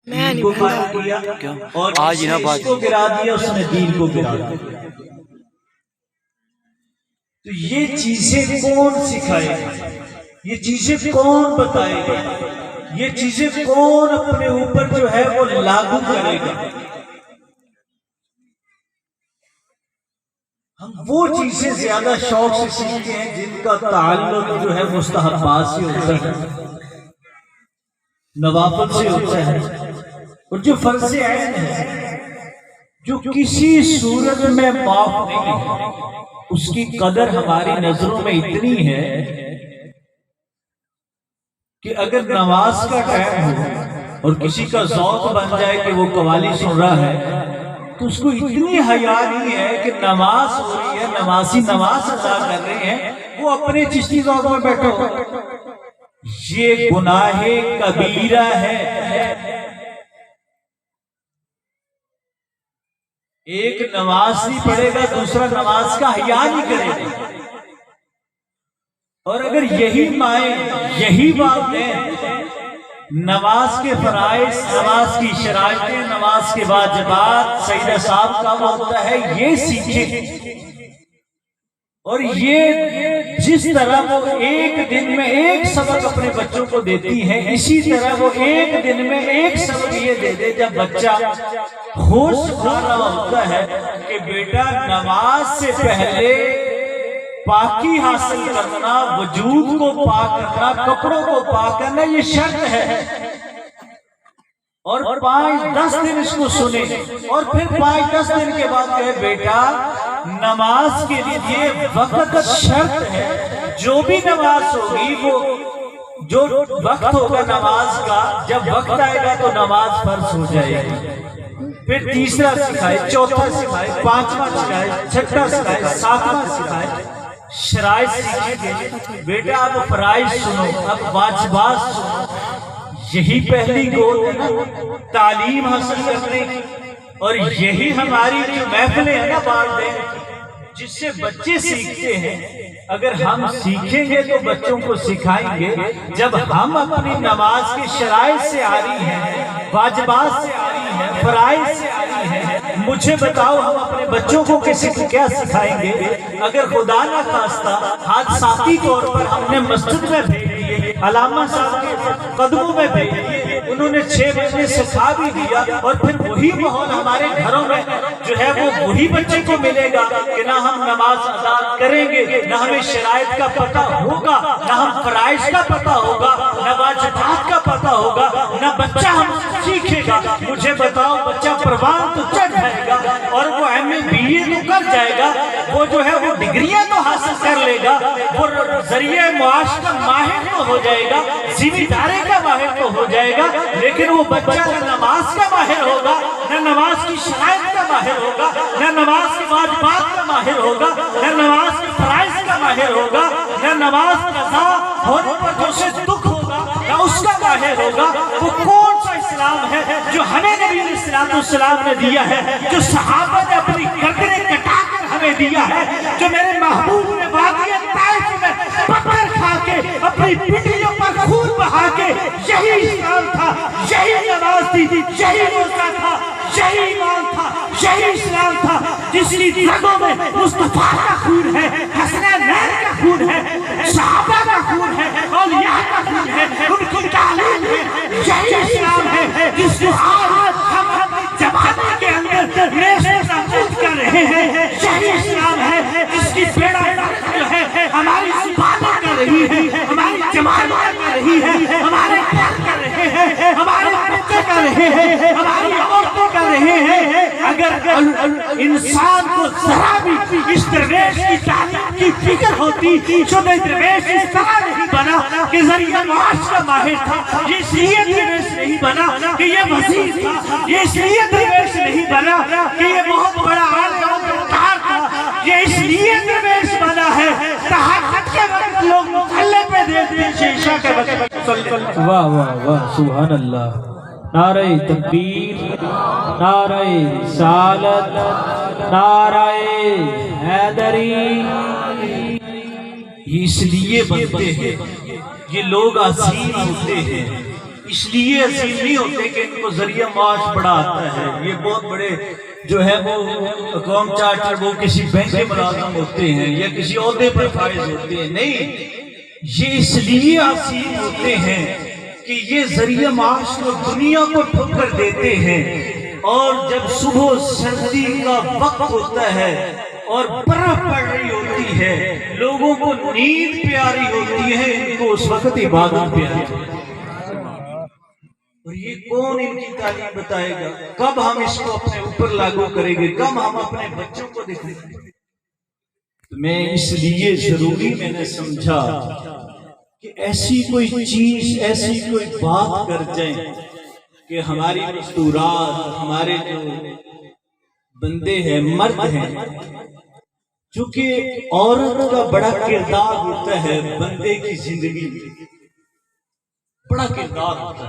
دین کو قائم کیا اور اس کو گرا دیا، اس نے دین کو گرا دیا۔ تو یہ چیزیں کون سکھائے گا؟ یہ چیزیں کون بتائے گا؟ یہ چیزیں کون اپنے اوپر جو ہے وہ لاگو کرے گا؟ ہم وہ چیزیں زیادہ شوق سے سیکھتے ہیں جن کا تعلق جو ہے مستحبات سے ہوتا ہے، نوافل سے ہوتا ہے، اور جو فرض عین ہے، جو کسی صورت میں معاف نہیں ہے، اس کی قدر ہماری نظروں میں اتنی ہے کہ اگر نماز کا ٹائم ہو اور کسی کا ذوق بن جائے کہ وہ قوالی سن رہا ہے تو اس کو اتنی حیا نہیں ہے کہ نماز ہو رہی ہے، نمازی نماز ادا کر رہے ہیں، وہ اپنے چشتی ذوق میں بیٹھے ہو۔ یہ گناہ کبیرہ ہے۔ ایک نماز نہیں پڑھے گا، دوسرا نماز کا حیا نہیں کرے گا۔ اور اگر یہی مائیں، یہی والدین نماز کے فرائض، نماز کی شرائطیں، نماز کے واجبات، سیدہ صاحب کا ہوتا ہے، یہ سیکھیں، اور یہ جس طرح وہ ایک دن میں ایک سبق اپنے بچوں کو دیتی ہیں، اسی طرح وہ ایک دن میں ایک سبق یہ دے دے۔ جب بچہ ہوش کھا رہا ہوتا ہے کہ بیٹا نماز سے پہلے پاکی حاصل کرنا، وجود کو پاک کرنا، کپڑوں کو پاک کرنا، یہ شرط ہے، اور 5-10 دن اس کو سنے، اور پھر 5-10 دن کے بعد کہے بیٹا نماز کے لیے وقت شرط ہے، جو بھی نماز ہوگی وہ جو وقت ہوگا نماز کا، جب وقت آئے گا تو نماز فرض ہو جائے گی۔ پھر تیسرا سکھائے، چوتھا سکھائے، پانچواں سکھائے، چھٹا سکھائے، ساتواں سکھائے، شرائط سیکھیں گے۔ بیٹا اب فرائض سنو، اب واجبات سنو، یہی پہلی گول ہے نا تعلیم حاصل کرنے کی، اور یہی ہماری جو محفلیں ہیں نا والدین، جس سے بچے سیکھتے ہیں۔ اگر ہم سیکھیں گے تو بچوں کو سکھائیں گے۔ جب ہم اپنی نماز کی شرائط سے آری ہیں، واجبات سے آری ہیں، فرائض سے آری ہیں، مجھے بتاؤ ہم اپنے بچوں کو کیا سکھائیں گے؟ اگر خدا نہ خواستہ حادثاتی طور پر ہم نے مسجد میں بھیج دیے، علامہ صاحب کے قدموں میں بھیج دیے، انہوں نے 6 بجے سکھا بھی دیا، اور پھر وہی ماحول ہمارے گھروں میں جو ہے وہ وہی بچے کو ملے گا کہ نہ ہم نماز ادا کریں گے، نہ ہمیں شرائط کا پتہ ہوگا، نہ ہم فرائض کا پتہ ہوگا، نہ واجبات کا پتہ ہوگا، نہ بچہ ہم سیکھے گا۔ مجھے بتاؤ بچہ پروان تو چڑھ جائے گا، اور وہ ایم اے بی اے تو کر جائے گا، وہ جو ہے وہ ڈگریاں تو حاصل کر لے گا، وہ ذریعہ معاش کا ماہر تو ہو جائے گا، ذمہ داری کا ماہر تو ہو جائے گا، لیکن وہ بچہ نہ نماز کا ماہر ہوگا، نہ نماز کی شرائط کا ماہر ہوگا، نہ نماز کی واجبات کا ماہر ہوگا، نہ نماز کی فرائض کا ماہر ہوگا، نہ نماز قضا ہونے پر جو سے دکھ ہوگا نہ اس کا ماہر ہوگا۔ وہ کون سا اسلام ہے جو ہمیں نبی علیہ السلام نے دیا ہے، جو صحابہ نے اپنی گردنیں کٹا کر ہمیں دیا ہے، جو میرے محبوب نے وادی طائف میں پتھر کھا کے اپنی پنڈلیوں پر خون بہا کے، یہی اسلام تھا، یہی نماز تھی، یہی روزہ تھا، یہی ایمان تھا، یہی اسلام تھا، جس کی رگوں میں مصطفیٰ کا خون ہے، حسنین کا خون ہے، صحابہ کا خون ہے، اولیاء کا خون ہے، ان کی تعلیم ہے، یہی اسلام ہے جس کو آج ہم زمانے کے اندر نیست نابود کر رہے ہیں۔ یہی اسلام ہے جس کی بیڑا جو ہے ہماری عبادت کر رہی ہے، ہماری جماعت کر رہی ہے، ہمارے گھر کر رہے ہیں، ہمارے بچے کر رہے ہیں، ہماری عورتیں کر رہے ہیں۔ اگر انسان کو ذرا بھی اس درویش کی تعلیم کی فکر ہوتی تو درویش اس طرح نہیں بنا کہ ذریعہ معاش کا ماہر تھا، یہ اس لیے درویش نہیں بنا کہ یہ وزیر تھا، یہ اس لیے درویش نہیں بنا کہ یہ بہت بڑا عالم مختار تھا، یہ اس لیے درویش بنا ہے تہجد کے وقت لوگ مصلی پہ دیتے ہیں، عشاء کے وقت۔ واہ واہ واہ، سبحان اللہ، نعرہ تکبیر، نعرہ رسالت، نعرہ حیدری۔ یہ اس لیے بنتے ہیں، یہ لوگ عظیم ہوتے ہیں اس لیے عظیم نہیں ہوتے کہ ان کو ذریعہ معاش بڑا آتا ہے، یہ بہت بڑے جو ہے وہ اقوام چارٹر وہ کسی بینک کے ملازم ہوتے ہیں یا کسی عہدے پر فائز ہوتے ہیں، نہیں، یہ اس لیے عظیم ہوتے ہیں کہ یہ ذریعہ معاش کو دنیا کو ٹھکر دیتے ہیں، اور جب صبح سردی کا وقت ہوتا ہے اور برف پڑ رہی ہوتی ہے، لوگوں کو نیند پیاری ہوتی ہے، ان کو اس وقت عبادت پیاری ہوتی ہے۔ اور یہ کون ان کی تعلیم بتائے گا؟ کب ہم اس کو اپنے اوپر لاگو کریں گے؟ کب ہم اپنے بچوں کو دکھائیں گے؟ میں اس لیے ضروری میں نے سمجھا کہ ایسی کوئی چیز، ایسی کوئی بات کر جائیں کہ ہماری مستورات، ہمارے جو بندے ہیں، مرد ہیں، چونکہ عورت کا بڑا کردار ہوتا ہے بندے کی زندگی میں، بڑا کردار ہوتا ہے۔